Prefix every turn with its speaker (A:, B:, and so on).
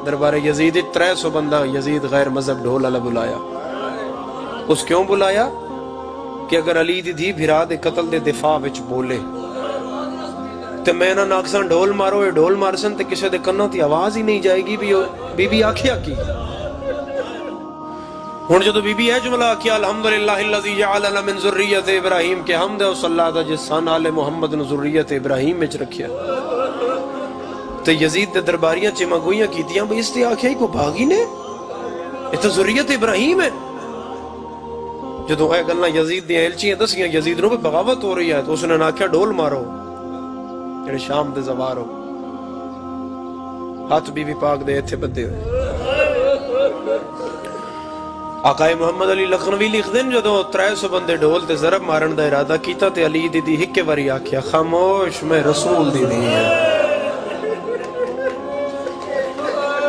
A: دربار یزید 300 بندہ یزید غیر مذہب ڈھول والا بلایا. اس کیوں بلایا کہ اگر علی دی دھی بھرا دے قتل دے دفاع وچ بولے تے میں نہ ناکساں ڈھول مارو، یہ ڈھول مارسن تے کسے دے کنوں تی آواز ہی نہیں جائے گی بھی بی بی آکھیا کی. ہن جدو بی بی ہے جملہ آکھیا الحمدللہ الذی جعل لنا من ذریت ابراہیم کے حمد ہے اس اللہ دا جس سان آل محمد نے ذریت ابراہیم وچ رکھیا. تے یزید دے درباریاں چمگوئیاں کیتیاں بھئی اس تے آکھیا ہی کو بھاگی نے یہ تو ذریت ابراہیم ہے. جدو اے گلنا یزید دیاں ایلچیاں دسیاں یزید نو بھی بغاوت ہو رہی ہے تو اس نے آکھیا ڈھول مارو جڑے شام دے زوار ہو. ہاتھ بی بی پاک دے ایتھے بدے ہوئے. آقا محمد علی لکھنوی لکھ دین جدو 300 بندے ڈھول تے ضرب مارن دا ارادہ کیتا تے علی دی ہکے واری آکھیا خاموش میں رسول دی ہے.